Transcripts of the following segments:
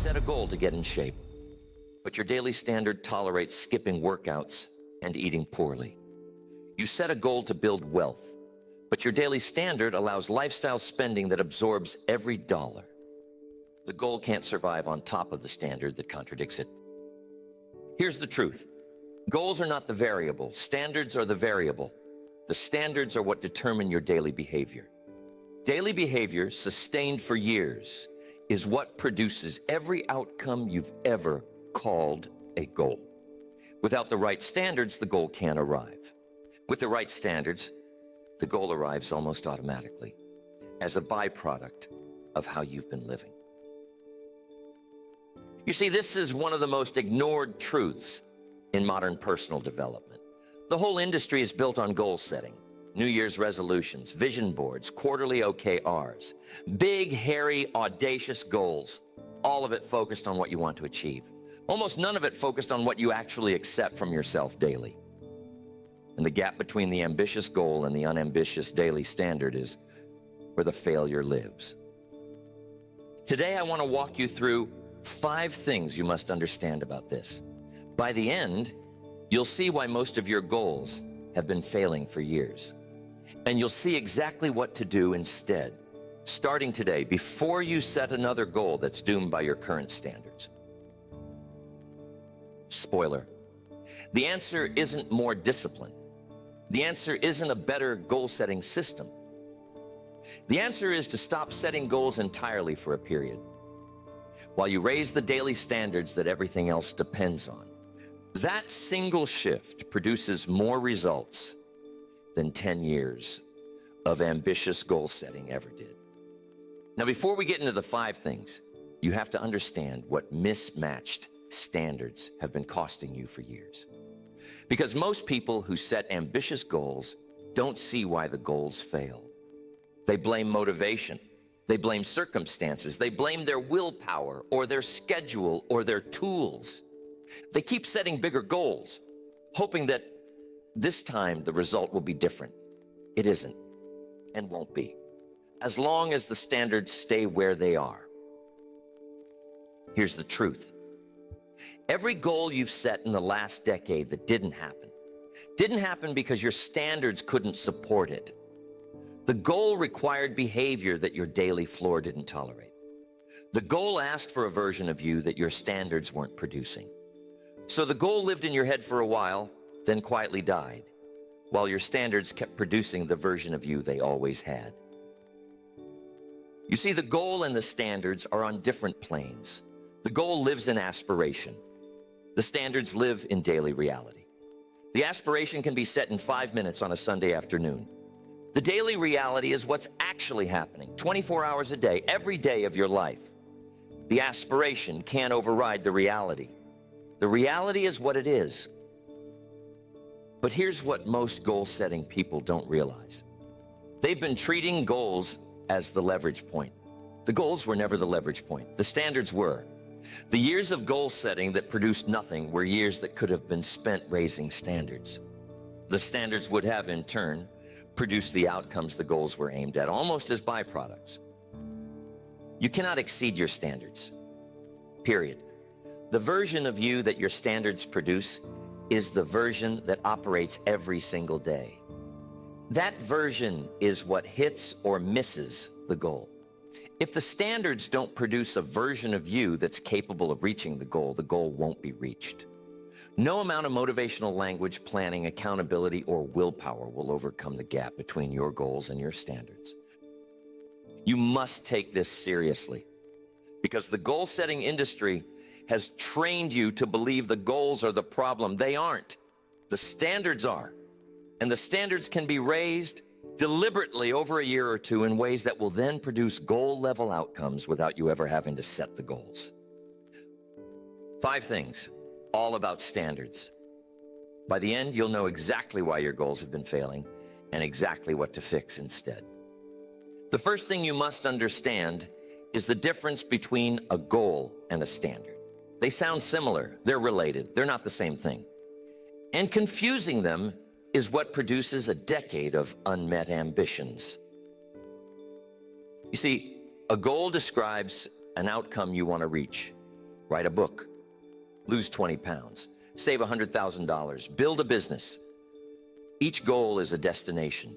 set a goal to get in shape, but your daily standard tolerates skipping workouts and eating poorly. You set a goal to build wealth, but your daily standard allows lifestyle spending that absorbs every dollar. The goal can't survive on top of the standard that contradicts it. Here's the truth. Goals are not the variable. Standards are the variable. The standards are what determine your daily behavior. Daily behavior, sustained for years, is what produces every outcome you've ever called a goal. Without the right standards, the goal can't arrive. With the right standards, the goal arrives almost automatically as a byproduct of how you've been living. You see, this is one of the most ignored truths in modern personal development. The whole industry is built on goal setting, New Year's resolutions, vision boards, quarterly OKRs, big, hairy, audacious goals, all of it focused on what you want to achieve. Almost none of it focused on what you actually accept from yourself daily. And the gap between the ambitious goal and the unambitious daily standard is where the failure lives. Today, I want to walk you through 5 things you must understand about this. By the end, you'll see why most of your goals have been failing for years. And you'll see exactly what to do instead, starting today, before you set another goal that's doomed by your current standards. Spoiler, the answer isn't more discipline. The answer isn't a better goal-setting system. The answer is to stop setting goals entirely for a period, while you raise the daily standards that everything else depends on. That single shift produces more results than 10 years of ambitious goal setting ever did. Now, before we get into the 5 things, you have to understand what mismatched standards have been costing you for years. Because most people who set ambitious goals don't see why the goals fail. They blame motivation. They blame circumstances. They blame their willpower or their schedule or their tools. They keep setting bigger goals, hoping that this time the result will be different. It isn't and won't be, as long as the standards stay where they are. Here's the truth. Every goal you've set in the last decade that didn't happen because your standards couldn't support it. The goal required behavior that your daily floor didn't tolerate. The goal asked for a version of you that your standards weren't producing. So the goal lived in your head for a while, then quietly died, while your standards kept producing the version of you they always had. You see, the goal and the standards are on different planes. The goal lives in aspiration. The standards live in daily reality. The aspiration can be set in 5 minutes on a Sunday afternoon. The daily reality is what's actually happening, 24 hours a day, every day of your life. The aspiration can't override the reality. The reality is what it is. But here's what most goal-setting people don't realize. They've been treating goals as the leverage point. The goals were never the leverage point. The standards were. The years of goal setting that produced nothing were years that could have been spent raising standards. The standards would have, in turn, produced the outcomes the goals were aimed at, almost as byproducts. You cannot exceed your standards, period. The version of you that your standards produce is the version that operates every single day. That version is what hits or misses the goal. If the standards don't produce a version of you that's capable of reaching the goal won't be reached. No amount of motivational language, planning, accountability, or willpower will overcome the gap between your goals and your standards. You must take this seriously, because the goal-setting industry has trained you to believe the goals are the problem. They aren't. The standards are. And the standards can be raised deliberately over a year or two in ways that will then produce goal-level outcomes without you ever having to set the goals. 5 things, all about standards. By the end, you'll know exactly why your goals have been failing and exactly what to fix instead. The first thing you must understand is the difference between a goal and a standard. They sound similar, they're related, they're not the same thing. And confusing them is what produces a decade of unmet ambitions. You see, a goal describes an outcome you want to reach. Write a book, lose 20 pounds, save $100,000, build a business. Each goal is a destination,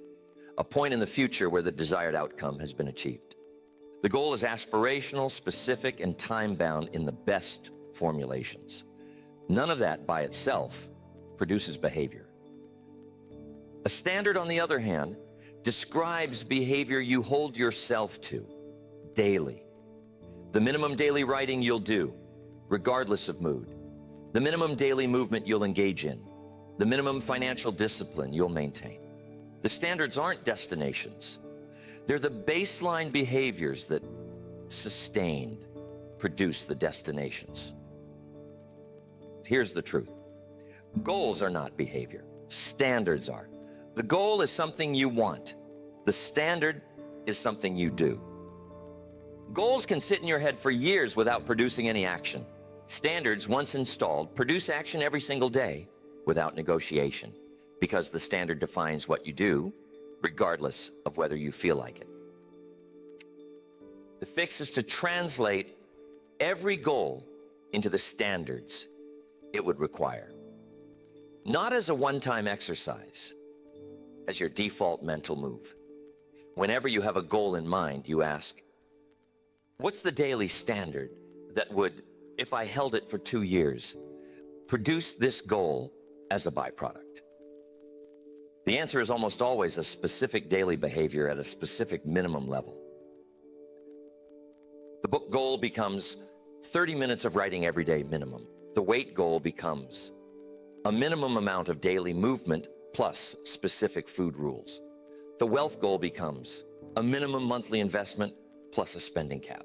a point in the future where the desired outcome has been achieved. The goal is aspirational, specific, and time-bound in the best formulations. None of that by itself produces behavior. A standard, on the other hand, describes behavior you hold yourself to daily. The minimum daily writing you'll do, regardless of mood. The minimum daily movement you'll engage in. The minimum financial discipline you'll maintain. The standards aren't destinations. They're the baseline behaviors that, sustained, produce the destinations. Here's the truth. Goals are not behavior. Standards are. The goal is something you want. The standard is something you do. Goals can sit in your head for years without producing any action. Standards, once installed, produce action every single day without negotiation, because the standard defines what you do, regardless of whether you feel like it. The fix is to translate every goal into the standards it would require. Not as a one-time exercise, as your default mental move. Whenever you have a goal in mind, you ask, what's the daily standard that would, if I held it for 2 years, produce this goal as a byproduct? The answer is almost always a specific daily behavior at a specific minimum level. The book goal becomes 30 minutes of writing every day minimum. The weight goal becomes a minimum amount of daily movement plus specific food rules. The wealth goal becomes a minimum monthly investment plus a spending cap.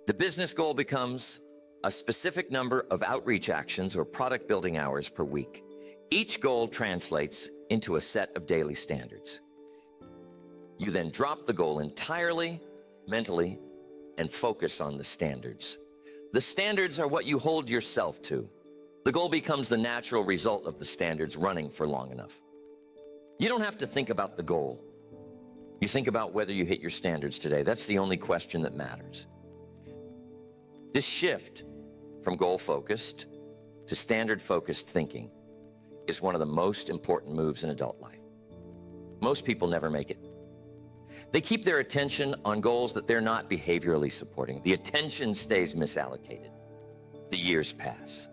The business goal becomes a specific number of outreach actions or product building hours per week. Each goal translates into a set of daily standards. You then drop the goal entirely, mentally, and focus on the standards. The standards are what you hold yourself to. The goal becomes the natural result of the standards running for long enough. You don't have to think about the goal. You think about whether you hit your standards today. That's the only question that matters. This shift from goal-focused to standard-focused thinking is one of the most important moves in adult life. Most people never make it. They keep their attention on goals that they're not behaviorally supporting. The attention stays misallocated. The years pass.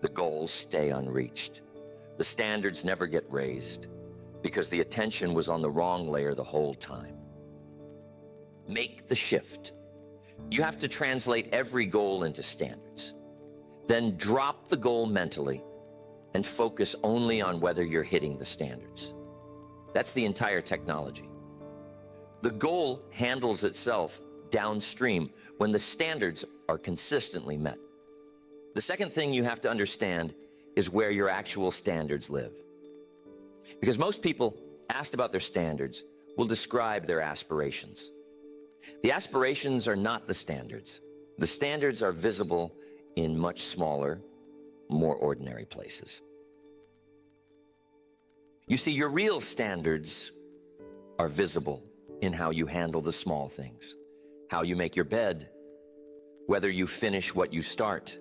The goals stay unreached. The standards never get raised because the attention was on the wrong layer the whole time. Make the shift. You have to translate every goal into standards. Then drop the goal mentally and focus only on whether you're hitting the standards. That's the entire technology. The goal handles itself downstream when the standards are consistently met. The second thing you have to understand is where your actual standards live. Because most people asked about their standards will describe their aspirations. The aspirations are not the standards. The standards are visible in much smaller, more ordinary places. You see, your real standards are visible in how you handle the small things, how you make your bed, whether you finish what you start,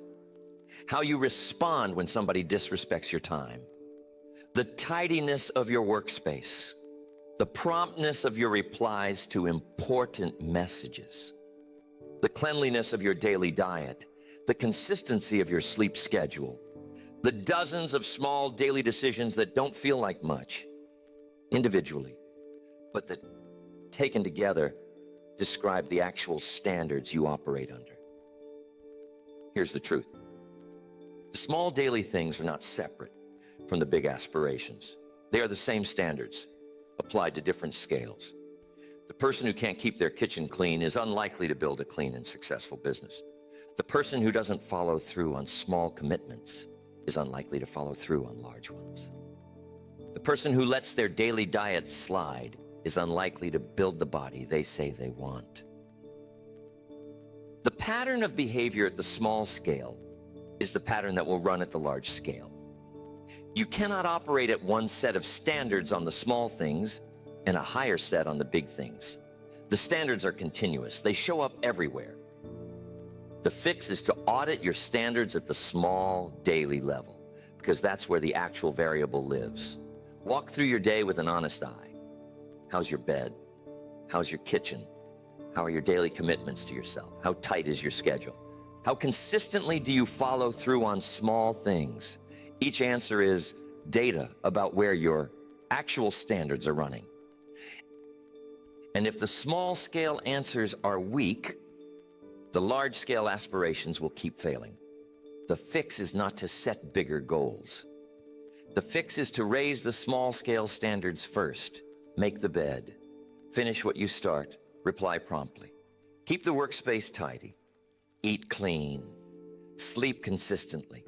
how you respond when somebody disrespects your time, the tidiness of your workspace, the promptness of your replies to important messages, the cleanliness of your daily diet, the consistency of your sleep schedule, the dozens of small daily decisions that don't feel like much individually, but that taken together describe the actual standards you operate under. Here's the truth. The small daily things are not separate from the big aspirations. They are the same standards applied to different scales. The person who can't keep their kitchen clean is unlikely to build a clean and successful business. The person who doesn't follow through on small commitments is unlikely to follow through on large ones. The person who lets their daily diet slide is unlikely to build the body they say they want. The pattern of behavior at the small scale is the pattern that will run at the large scale. You cannot operate at one set of standards on the small things and a higher set on the big things. The standards are continuous. They show up everywhere. The fix is to audit your standards at the small, daily level, because that's where the actual variable lives. Walk through your day with an honest eye. How's your bed? How's your kitchen? How are your daily commitments to yourself? How tight is your schedule? How consistently do you follow through on small things? Each answer is data about where your actual standards are running. And if the small-scale answers are weak, the large-scale aspirations will keep failing. The fix is not to set bigger goals. The fix is to raise the small-scale standards first. Make the bed. Finish what you start. Reply promptly. Keep the workspace tidy. Eat clean. Sleep consistently.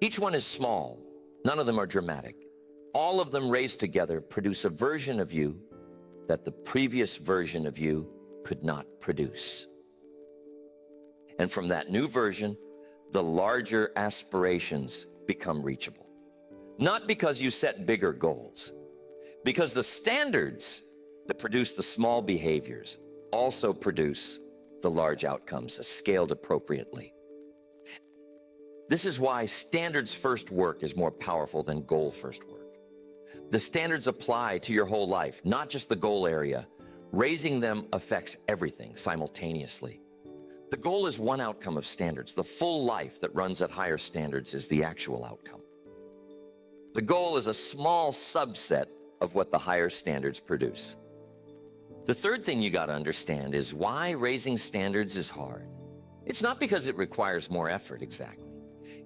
Each one is small. None of them are dramatic. All of them raised together produce a version of you that the previous version of you could not produce. And from that new version, the larger aspirations become reachable. Not because you set bigger goals, because the standards that produce the small behaviors also produce the large outcomes, scaled appropriately. This is why standards first work is more powerful than goal first work. The standards apply to your whole life, not just the goal area. Raising them affects everything simultaneously. The goal is one outcome of standards. The full life that runs at higher standards is the actual outcome. The goal is a small subset of what the higher standards produce. The third thing you got to understand is why raising standards is hard. It's not because it requires more effort, exactly.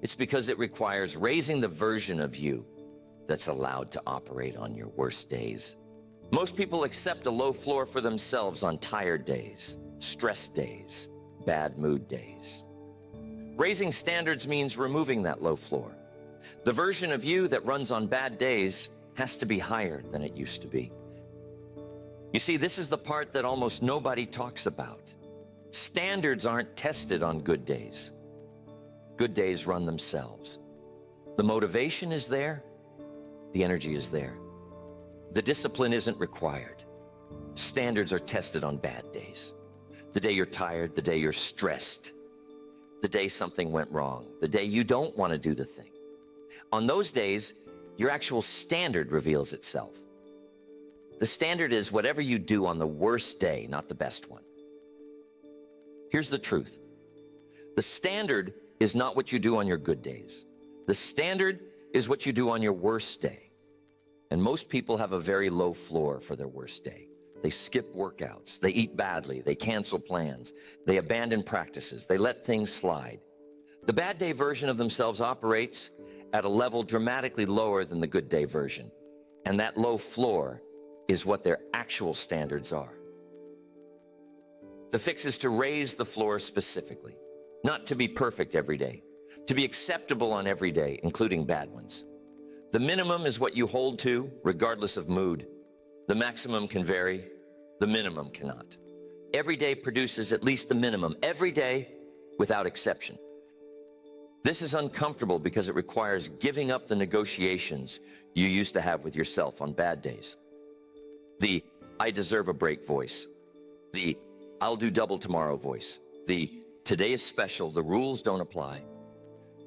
It's because it requires raising the version of you that's allowed to operate on your worst days. Most people accept a low floor for themselves on tired days, stress days, bad mood days. Raising standards means removing that low floor. The version of you that runs on bad days has to be higher than it used to be. You see, this is the part that almost nobody talks about. Standards aren't tested on good days. Good days run themselves. The motivation is there. The energy is there. The discipline isn't required. Standards are tested on bad days. The day you're tired, the day you're stressed, the day something went wrong, the day you don't want to do the thing. On those days, your actual standard reveals itself. The standard is whatever you do on the worst day, not the best one. Here's the truth. The standard is not what you do on your good days. The standard is what you do on your worst day. And most people have a very low floor for their worst day. They skip workouts, they eat badly, they cancel plans, they abandon practices, they let things slide. The bad day version of themselves operates at a level dramatically lower than the good day version. And that low floor is what their actual standards are. The fix is to raise the floor specifically, not to be perfect every day, to be acceptable on every day, including bad ones. The minimum is what you hold to, regardless of mood. The maximum can vary, the minimum cannot. Every day produces at least the minimum, every day without exception. This is uncomfortable because it requires giving up the negotiations you used to have with yourself on bad days. The I deserve a break voice, the I'll do double tomorrow voice, the today is special, the rules don't apply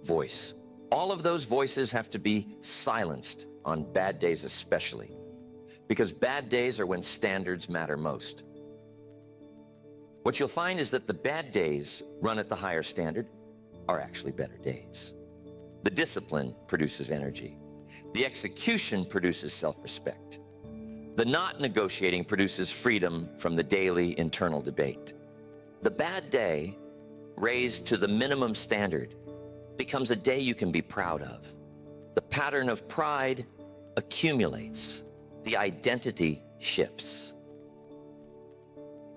voice. All of those voices have to be silenced on bad days especially, because bad days are when standards matter most. What you'll find is that the bad days run at the higher standard are actually better days. The discipline produces energy. The execution produces self-respect. The not negotiating produces freedom from the daily internal debate. The bad day, raised to the minimum standard, becomes a day you can be proud of. The pattern of pride accumulates. The identity shifts.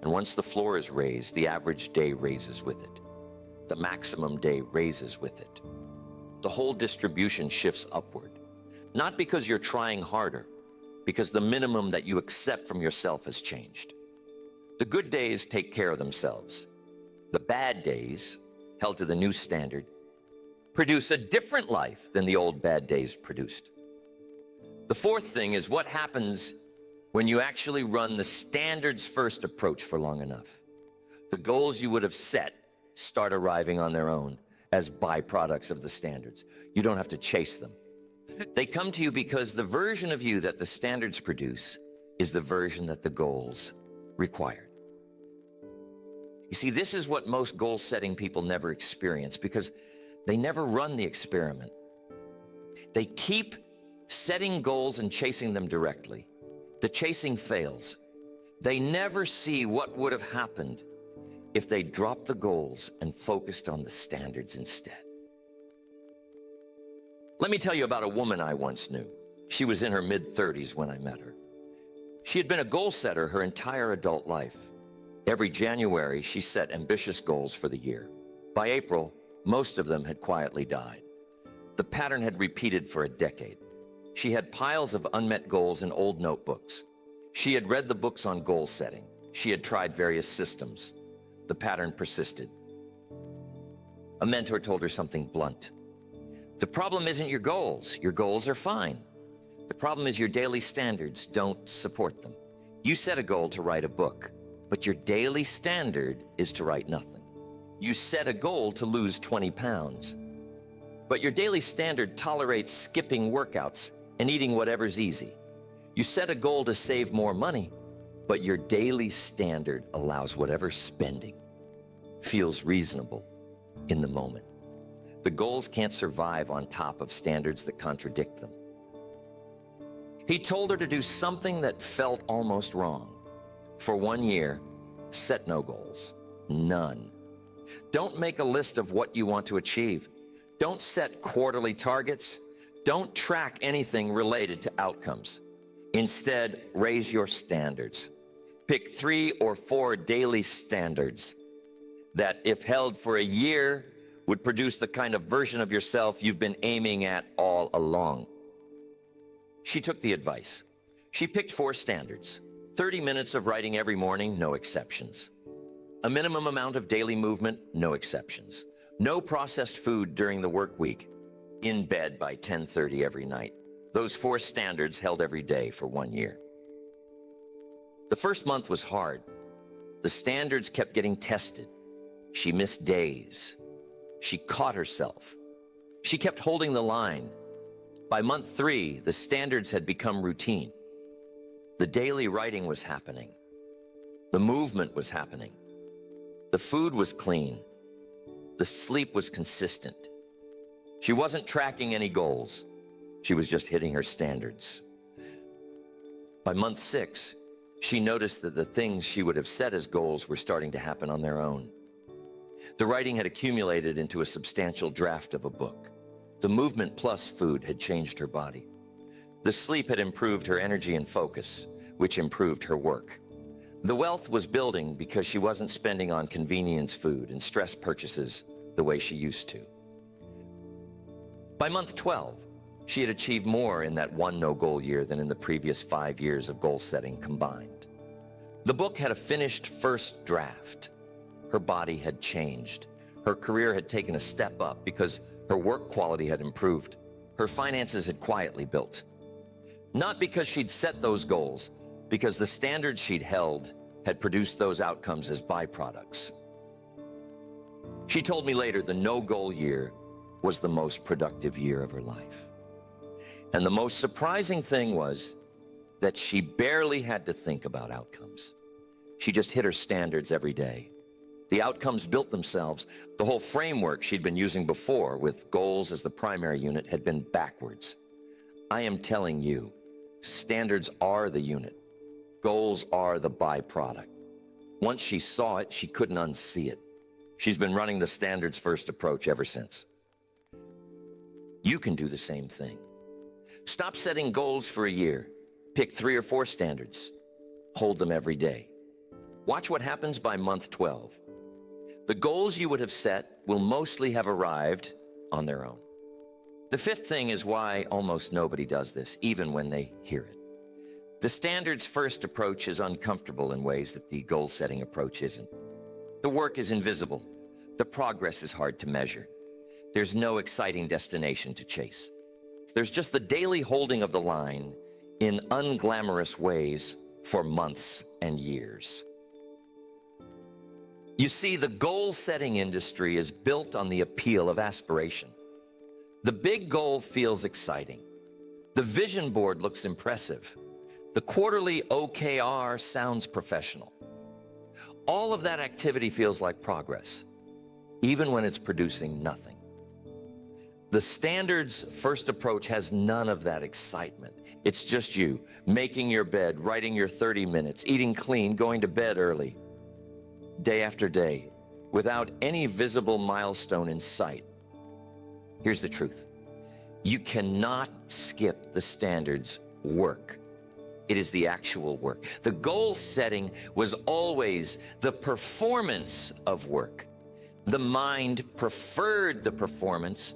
And once the floor is raised, the average day raises with it. The maximum day raises with it. The whole distribution shifts upward. Not because you're trying harder, because the minimum that you accept from yourself has changed. The good days take care of themselves. The bad days, held to the new standard, produce a different life than the old bad days produced. The fourth thing is what happens when you actually run the standards first approach for long enough. The goals you would have set start arriving on their own as byproducts of the standards. You don't have to chase them. They come to you because the version of you that the standards produce is the version that the goals required. You see, this is what most goal-setting people never experience because they never run the experiment. They keep setting goals and chasing them directly. The chasing fails. They never see what would have happened if they dropped the goals and focused on the standards instead. Let me tell you about a woman I once knew. She was in her mid-30s when I met her. She had been a goal setter her entire adult life. Every January, she set ambitious goals for the year. By April, most of them had quietly died. The pattern had repeated for a decade. She had piles of unmet goals in old notebooks. She had read the books on goal setting. She had tried various systems. The pattern persisted. A mentor told her something blunt. The problem isn't your goals. Your goals are fine. The problem is your daily standards don't support them. You set a goal to write a book, but your daily standard is to write nothing. You set a goal to lose 20 pounds, but your daily standard tolerates skipping workouts and eating whatever's easy. You set a goal to save more money, but your daily standard allows whatever spending feels reasonable in the moment. The goals can't survive on top of standards that contradict them. He told her to do something that felt almost wrong. For 1 year, set no goals, none. Don't make a list of what you want to achieve. Don't set quarterly targets. Don't track anything related to outcomes. Instead, raise your standards. Pick 3 or 4 daily standards that, if held for a year, would produce the kind of version of yourself you've been aiming at all along. She took the advice. She picked 4 standards. 30 minutes of writing every morning, no exceptions. A minimum amount of daily movement, no exceptions. No processed food during the work week. In bed by 10:30 every night. Those 4 standards held every day for 1 year. The first month was hard. The standards kept getting tested. She missed days. She caught herself. She kept holding the line. By month 3, the standards had become routine. The daily writing was happening. The movement was happening. The food was clean. The sleep was consistent. She wasn't tracking any goals. She was just hitting her standards. By month 6, she noticed that the things she would have set as goals were starting to happen on their own. The writing had accumulated into a substantial draft of a book. The movement plus food had changed her body. The sleep had improved her energy and focus, which improved her work. The wealth was building because she wasn't spending on convenience food and stress purchases the way she used to. By month 12, she had achieved more in that 1 no-goal year than in the previous 5 years of goal setting combined. The book had a finished first draft. Her body had changed. Her career had taken a step up because her work quality had improved. Her finances had quietly built. Not because she'd set those goals, because the standards she'd held had produced those outcomes as byproducts. She told me later the no-goal year was the most productive year of her life. And the most surprising thing was that she barely had to think about outcomes. She just hit her standards every day. The outcomes built themselves. The whole framework she'd been using before, with goals as the primary unit, had been backwards. I am telling you, standards are the unit. Goals are the byproduct. Once she saw it, she couldn't unsee it. She's been running the standards first approach ever since. You can do the same thing. Stop setting goals for a year. Pick 3 or 4 standards. Hold them every day. Watch what happens by month 12. The goals you would have set will mostly have arrived on their own. The 5th thing is why almost nobody does this, even when they hear it. The standards first approach is uncomfortable in ways that the goal-setting approach isn't. The work is invisible. The progress is hard to measure. There's no exciting destination to chase. There's just the daily holding of the line in unglamorous ways for months and years. You see, the goal-setting industry is built on the appeal of aspiration. The big goal feels exciting. The vision board looks impressive. The quarterly OKR sounds professional. All of that activity feels like progress, even when it's producing nothing. The standards first approach has none of that excitement. It's just you, making your bed, writing your 30 minutes, eating clean, going to bed early, day after day, without any visible milestone in sight. Here's the truth. You cannot skip the standards work. It is the actual work. The goal setting was always the performance of work. The mind preferred the performance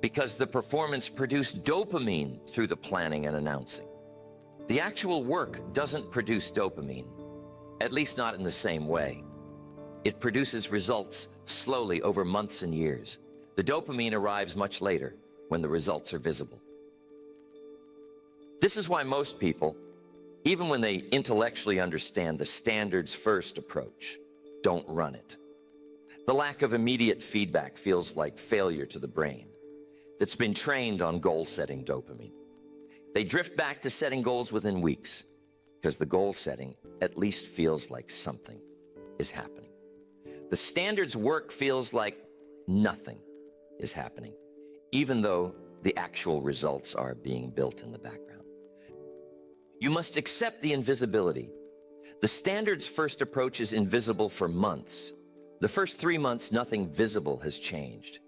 because the performance produced dopamine through the planning and announcing. The actual work doesn't produce dopamine, at least not in the same way. It produces results slowly over months and years. The dopamine arrives much later, when the results are visible. This is why most people, even when they intellectually understand the standards first approach, don't run it. The lack of immediate feedback feels like failure to the brain that's been trained on goal-setting dopamine. They drift back to setting goals within weeks because the goal setting at least feels like something is happening. The standards work feels like nothing is happening, even though the actual results are being built in the background. You must accept the invisibility. The standards first approach is invisible for months. The first 3 months, nothing visible has changed.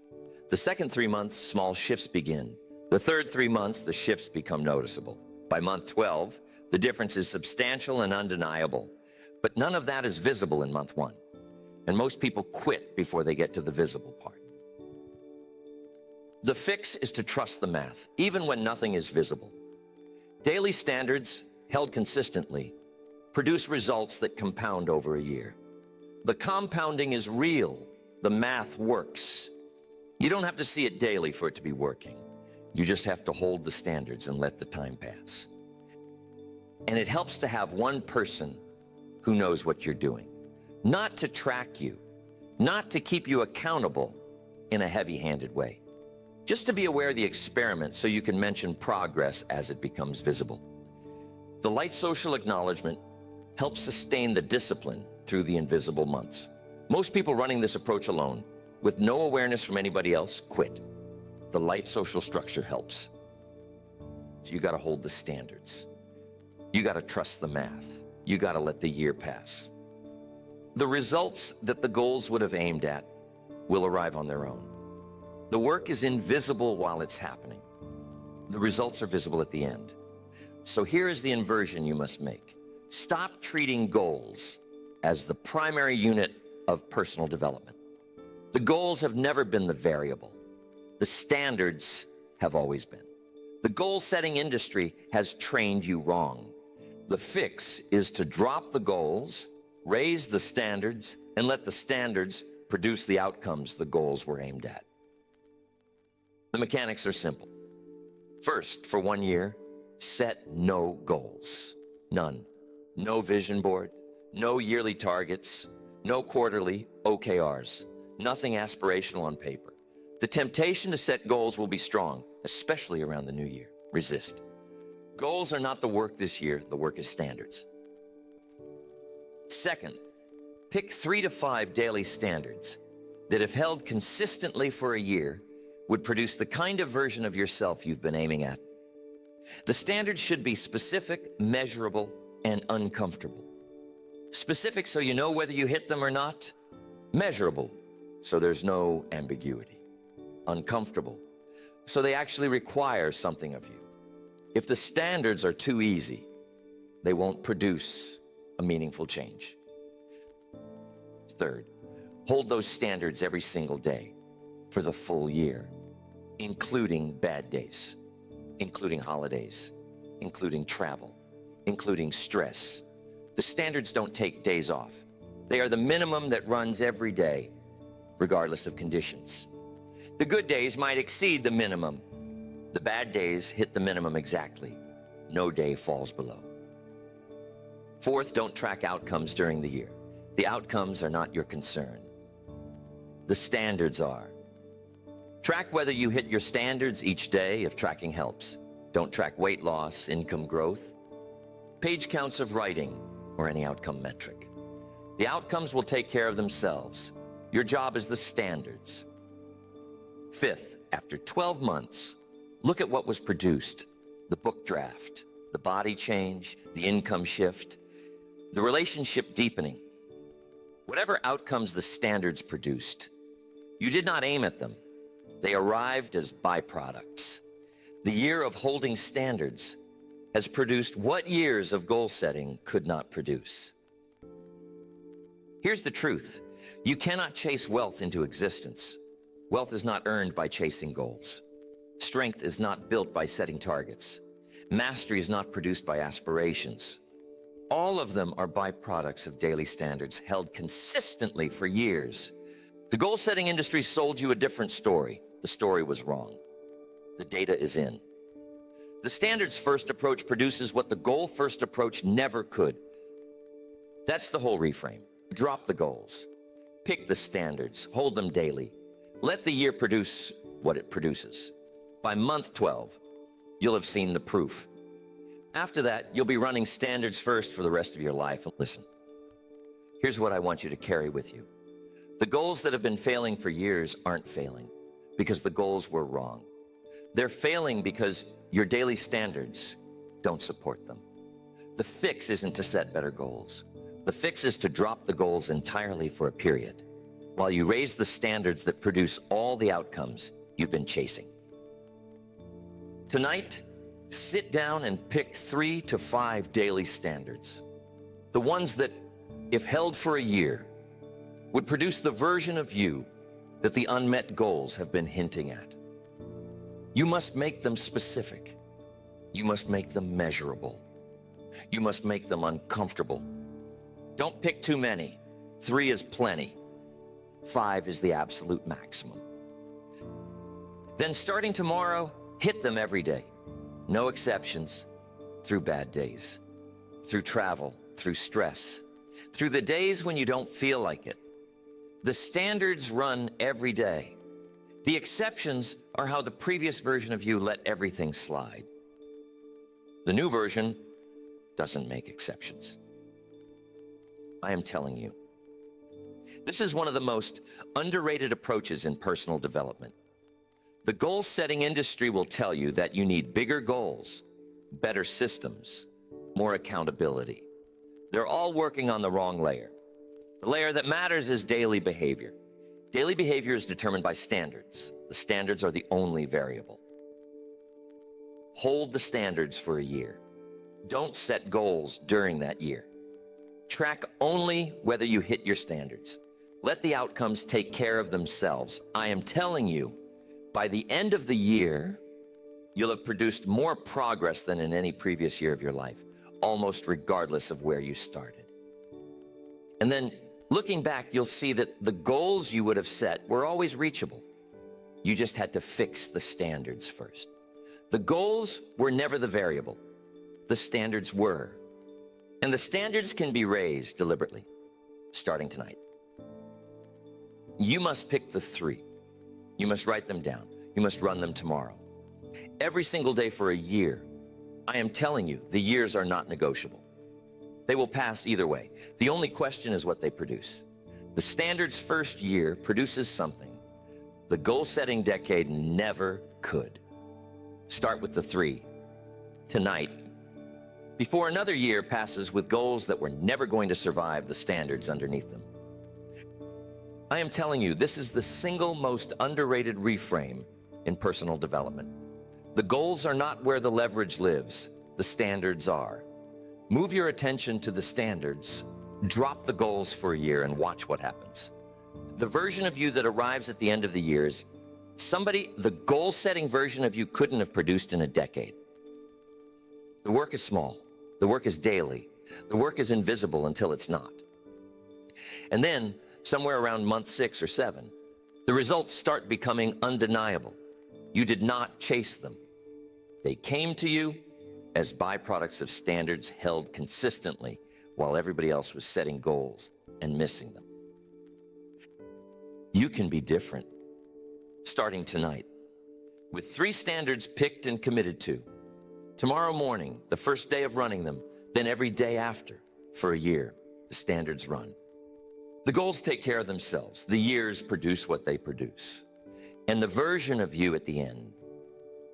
The second 3 months, small shifts begin. The third 3 months, the shifts become noticeable. By month 12, the difference is substantial and undeniable. But none of that is visible in month 1. And most people quit before they get to the visible part. The fix is to trust the math, even when nothing is visible. Daily standards, held consistently, produce results that compound over a year. The compounding is real. The math works. You don't have to see it daily for it to be working. You just have to hold the standards and let the time pass. And it helps to have one person who knows what you're doing, not to track you, not to keep you accountable in a heavy-handed way. Just to be aware of the experiment so you can mention progress as it becomes visible. The light social acknowledgement helps sustain the discipline through the invisible months. Most people running this approach alone, with no awareness from anybody else, quit. The light social structure helps. So you gotta hold the standards. You gotta trust the math. You gotta let the year pass. The results that the goals would have aimed at will arrive on their own. The work is invisible while it's happening. The results are visible at the end. So here is the inversion you must make. Stop treating goals as the primary unit of personal development. The goals have never been the variable. The standards have always been. The goal-setting industry has trained you wrong. The fix is to drop the goals, raise the standards, and let the standards produce the outcomes the goals were aimed at. The mechanics are simple. First, for 1 year, set no goals. None. No vision board, no yearly targets, no quarterly OKRs, nothing aspirational on paper. The temptation to set goals will be strong, especially around the new year. Resist. Goals are not the work this year, the work is standards. Second, pick 3 to 5 daily standards that, if held consistently for a year, would produce the kind of version of yourself you've been aiming at. The standards should be specific, measurable, and uncomfortable. Specific so you know whether you hit them or not. Measurable so there's no ambiguity. Uncomfortable so they actually require something of you. If the standards are too easy, they won't produce a meaningful change. Third, hold those standards every single day for the full year, including bad days, including holidays, including travel, including stress. The standards don't take days off. They are the minimum that runs every day, regardless of conditions. The good days might exceed the minimum. The bad days hit the minimum exactly. No day falls below. Fourth, don't track outcomes during the year. The outcomes are not your concern. The standards are. Track whether you hit your standards each day if tracking helps. Don't track weight loss, income growth, page counts of writing, or any outcome metric. The outcomes will take care of themselves. Your job is the standards. Fifth, after 12 months, look at what was produced. The book draft, the body change, the income shift, the relationship deepening. Whatever outcomes the standards produced, you did not aim at them. They arrived as byproducts. The year of holding standards has produced what years of goal setting could not produce. Here's the truth. You cannot chase wealth into existence. Wealth is not earned by chasing goals. Strength is not built by setting targets. Mastery is not produced by aspirations. All of them are byproducts of daily standards held consistently for years. The goal-setting industry sold you a different story. The story was wrong. The data is in. The standards-first approach produces what the goal-first approach never could. That's the whole reframe. Drop the goals. Pick the standards. Hold them daily. Let the year produce what it produces. By month 12, you'll have seen the proof. After that, you'll be running standards first for the rest of your life. Listen, here's what I want you to carry with you. The goals that have been failing for years aren't failing because the goals were wrong. They're failing because your daily standards don't support them. The fix isn't to set better goals. The fix is to drop the goals entirely for a period while you raise the standards that produce all the outcomes you've been chasing. Tonight, sit down and pick 3 to 5 daily standards. The ones that, if held for a year, would produce the version of you that the unmet goals have been hinting at. You must make them specific. You must make them measurable. You must make them uncomfortable. Don't pick too many. 3 is plenty. 5 is the absolute maximum. Then starting tomorrow, hit them every day. No exceptions. Through bad days, through travel, through stress, through the days when you don't feel like it. The standards run every day. The exceptions are how the previous version of you let everything slide. The new version doesn't make exceptions. I am telling you, this is one of the most underrated approaches in personal development. The goal-setting industry will tell you that you need bigger goals, better systems, more accountability. They're all working on the wrong layer. The layer that matters is daily behavior. Daily behavior is determined by standards. The standards are the only variable. Hold the standards for a year. Don't set goals during that year. Track only whether you hit your standards. Let the outcomes take care of themselves. I am telling you, by the end of the year, you'll have produced more progress than in any previous year of your life, almost regardless of where you started. And then, looking back, you'll see that the goals you would have set were always reachable. You just had to fix the standards first. The goals were never the variable. The standards were. And the standards can be raised deliberately, starting tonight. You must pick the 3. You must write them down. You must run them tomorrow. Every single day for a year. I am telling you, the years are not negotiable. They will pass either way. The only question is what they produce. The standards first year produces something the goal-setting decade never could. Start with the 3. Tonight, before another year passes with goals that were never going to survive the standards underneath them. I am telling you, this is the single most underrated reframe in personal development. The goals are not where the leverage lives. The standards are. Move your attention to the standards, drop the goals for a year, and watch what happens. The version of you that arrives at the end of the year is somebody the goal-setting version of you couldn't have produced in a decade. The work is small. The work is daily. The work is invisible until it's not. And then, somewhere around month 6 or 7, the results start becoming undeniable. You did not chase them. They came to you as byproducts of standards held consistently while everybody else was setting goals. and missing them. You can be different, starting tonight, with 3 standards picked and committed to. Tomorrow morning, the first day of running them, then every day after, for a year, the standards run. The goals take care of themselves. The years produce what they produce. And the version of you at the end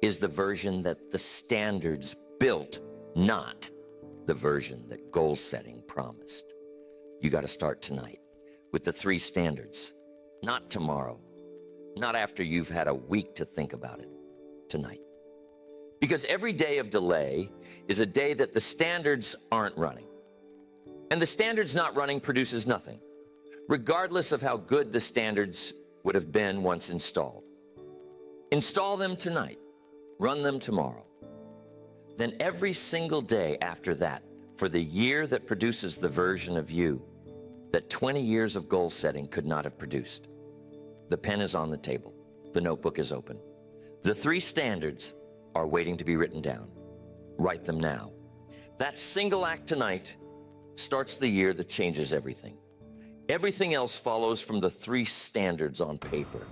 is the version that the standards built, not the version that goal setting promised. You got to start tonight with the 3 standards, not tomorrow, not after you've had a week to think about it, tonight. Because every day of delay is a day that the standards aren't running. And the standards not running produces nothing, regardless of how good the standards would have been once installed. Install them tonight, run them tomorrow. Then every single day after that, for the year that produces the version of you that 20 years of goal setting could not have produced. The pen is on the table. The notebook is open. The 3 standards are waiting to be written down. Write them now. That single act tonight starts the year that changes everything. Everything else follows from the 3 standards on paper.